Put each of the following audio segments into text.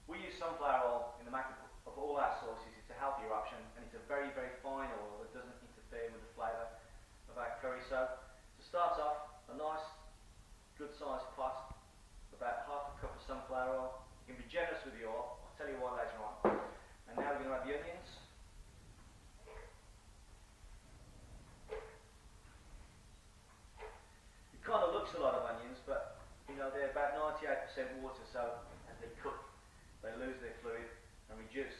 We use sunflower oil in the making of all our sauces. It's a healthier option, and it's a very, very fine oil that doesn't interfere with the flavour of our curry. So to start off, a nice, good sized pot, about half a cup of sunflower oil. You can be generous with the oil, I'll tell you why later on. And now we're going to add the onions. It kind of looks a lot of onions, but you know they're about 98% water, so as they cook, they lose their fluid and reduce.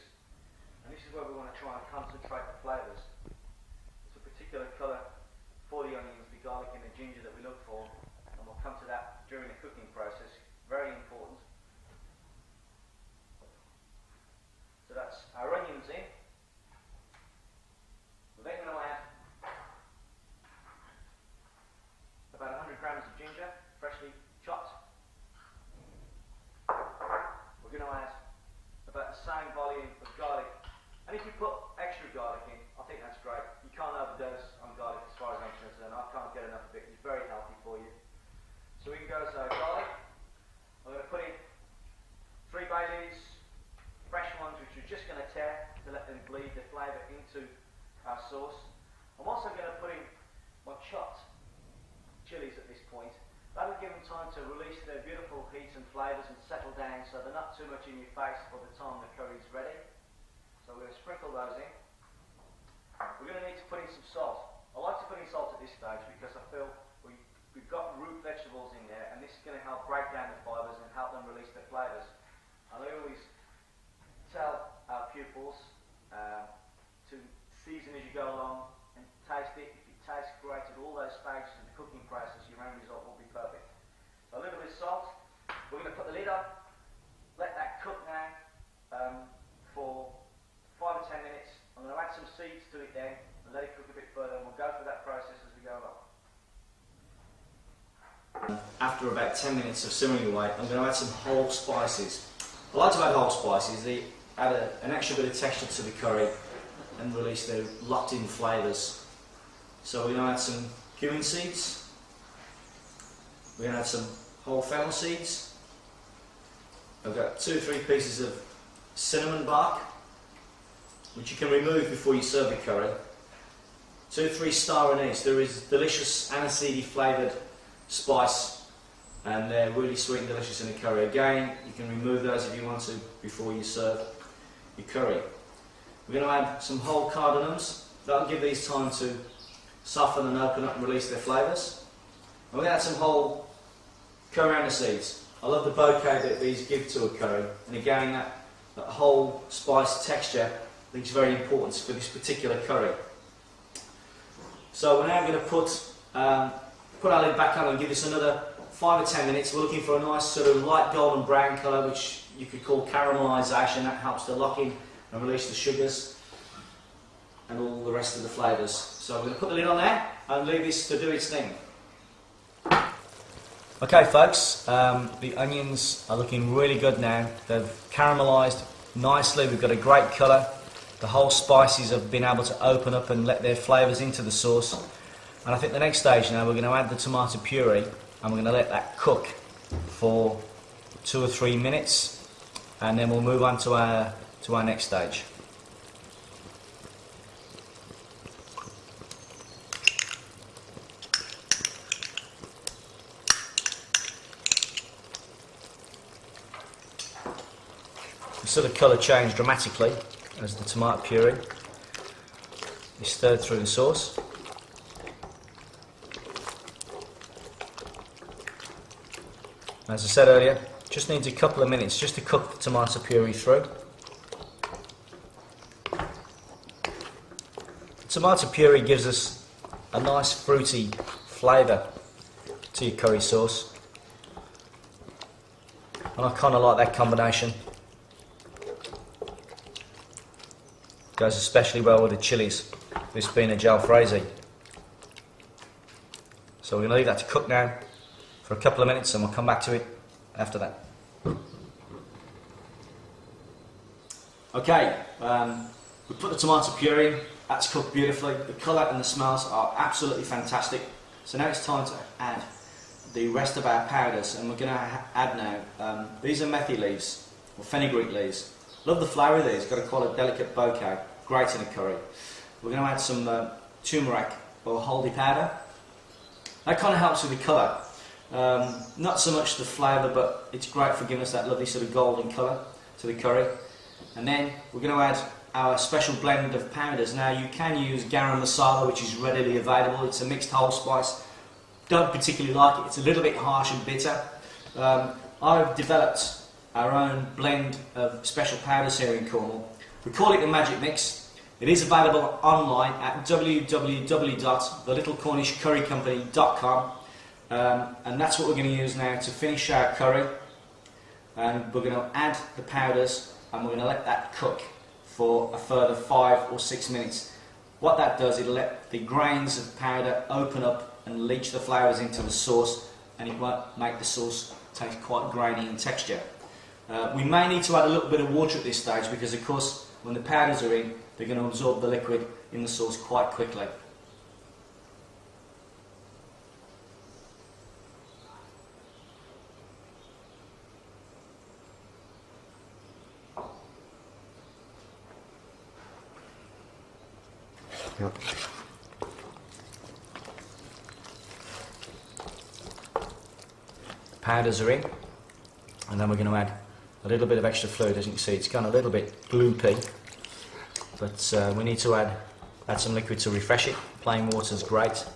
And this is where we want to try and concentrate the flavours. It's a particular colour for the onions, the garlic and the ginger that we look for, and we'll come to that during the cooking process. Very important. So that's our onions in. We're then going to add about 100 grams of ginger, freshly chopped. We're going to add about the same volume of garlic. And if you put extra garlic in, I think that's great. You can't overdose on garlic as far as I'm concerned. I can't get enough of it. It's very healthy for you. So we can go to garlic. I'm going to put in 3 bay leaves, fresh ones which we're just going to tear to let them bleed the flavour into our sauce. I'm also going to put in my chopped chilies at this point. That'll give them time to release their beautiful heat and flavours and settle down so they're not too much in your face by the time the curry's ready. So we're going to sprinkle those in. We're going to need to put in some salt. I like to put in salt at this stage because I feel we've got root vegetables in there, and this is going to help break down the fibres and help them release their flavours. And I always tell our pupils to season as you go along and taste it. If it tastes great at all those stages of the cooking process, your end result will be perfect. So a little bit of salt. We're going to put the lid on, let that cook now for 5 or 10 minutes. I'm going to add some seeds to it then and let it cook a bit further, and we'll go through that process as we go along. After about 10 minutes of simmering away, I'm going to add some whole spices. I like to add whole spices. They add an extra bit of texture to the curry and release their locked in flavours. So we're going to add some cumin seeds. We're going to add some whole fennel seeds. I've got 2 or 3 pieces of cinnamon bark, which you can remove before you serve the curry. 2 or 3 star anise. There is delicious aniseedy flavoured spice, and they're really sweet and delicious in a curry. Again, you can remove those if you want to before you serve your curry. We're going to add some whole cardamoms. That'll give these time to soften and open up and release their flavours. And we're going to add some whole coriander seeds. I love the bouquet that these give to a curry, and again that whole spice texture I think is very important for this particular curry. So we're now going to put our lid back on and give this another 5 or 10 minutes. We're looking for a nice sort of light golden brown colour, which you could call caramelisation. That helps to lock in and release the sugars and all the rest of the flavours. So we're going to put the lid on there and leave this to do its thing. Okay folks, the onions are looking really good now. They've caramelised nicely. We've got a great colour. The whole spices have been able to open up and let their flavours into the sauce. And I think the next stage now, we're going to add the tomato puree, and we're going to let that cook for 2 or 3 minutes, and then we'll move on to our next stage. The sort of colour changed dramatically as the tomato puree is stirred through the sauce. As I said earlier, just needs a couple of minutes just to cook the tomato puree through. The tomato puree gives us a nice fruity flavour to your curry sauce, and I kind of like that combination. Goes especially well with the chilies, this being a Jalfrezi. So we're going to leave that to cook now for a couple of minutes, and we'll come back to it after that. Okay, we put the tomato puree in. That's cooked beautifully. The colour and the smells are absolutely fantastic. So now it's time to add the rest of our powders, and we're going to add now, these are methi leaves. or fenugreek leaves. Love the flavour of these, got quite a delicate bouquet, great in a curry. We're going to add some turmeric or haldi powder. That kind of helps with the colour. Not so much the flavour, but it's great for giving us that lovely sort of golden colour to the curry. And then we're going to add our special blend of powders. Now you can use garam masala, which is readily available. It's a mixed whole spice. Don't particularly like it. It's a little bit harsh and bitter. I've developed our own blend of special powders here in Cornwall. We call it the Magic Mix. It is available online at www.thelittlecornishcurrycompany.com, and that's what we're going to use now to finish our curry. And we're going to add the powders and we're going to let that cook for a further 5 or 6 minutes. What that does, it'll let the grains of powder open up and leach the flavours into the sauce, and it won't make the sauce taste quite grainy in texture. We may need to add a little bit of water at this stage because, of course, when the powders are in, they're going to absorb the liquid in the sauce quite quickly. Yep. The powders are in, and then we're going to add a little bit of extra fluid. As you can see, it's gone a little bit gloopy, but we need to add some liquid to refresh it. Plain water is great.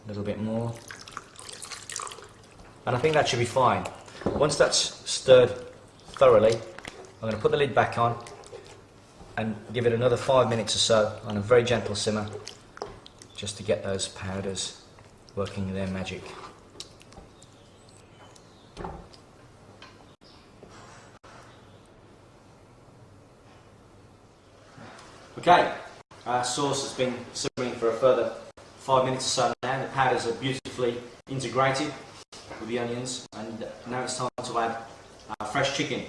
A little bit more, and I think that should be fine. Once that's stirred thoroughly, I'm going to put the lid back on and give it another 5 minutes or so on a very gentle simmer, just to get those powders working their magic. Okay, our sauce has been simmering for a further 5 minutes or so now. The powders are beautifully integrated with the onions, and now it's time to add our fresh chicken.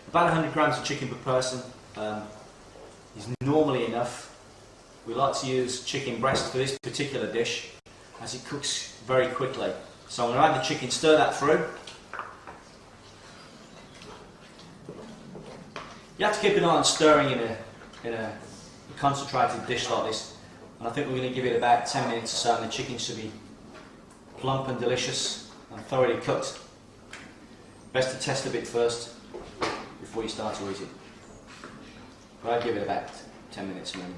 About 100 grams of chicken per person is normally enough. We like to use chicken breast for this particular dish as it cooks very quickly. So I'm going to add the chicken, stir that through. You have to keep an eye on stirring in a concentrated dish like this, and I think we're going to give it about 10 minutes or so, and the chicken should be plump and delicious and thoroughly cooked. Best to test a bit first before you start to eat it. But I'd give it about 10 minutes maybe.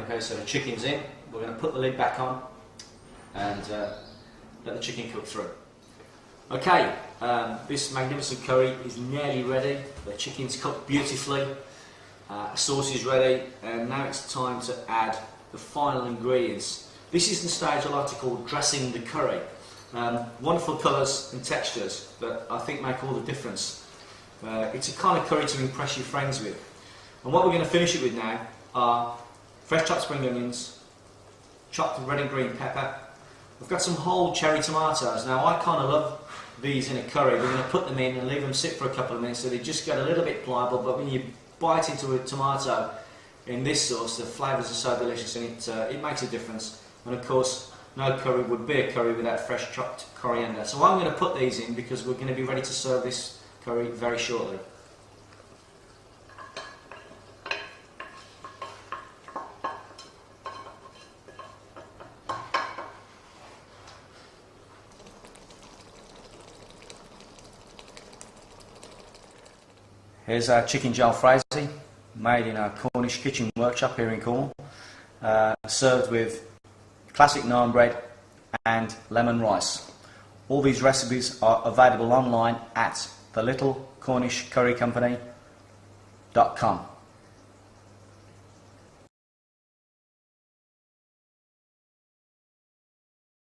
Okay, so the chicken's in. We're going to put the lid back on and let the chicken cook through. Okay, this magnificent curry is nearly ready. The chicken's cooked beautifully, sauce is ready, and now it's time to add the final ingredients. This is the stage I like to call dressing the curry. Wonderful colours and textures that I think make all the difference. It's a kind of curry to impress your friends with. And what we're going to finish it with now are fresh chopped spring onions, chopped red and green pepper. We've got some whole cherry tomatoes. Now I kind of love these in a curry. We're going to put them in and leave them sit for a couple of minutes so they just get a little bit pliable, but when you bite into a tomato in this sauce, the flavours are so delicious and it makes a difference. And of course, no curry would be a curry without fresh chopped coriander. So I'm going to put these in because we're going to be ready to serve this curry very shortly. Here's our chicken jalfrezi, made in our Cornish kitchen workshop here in Cornwall, served with classic naan bread and lemon rice. All these recipes are available online at thelittlecornishcurrycompany.com.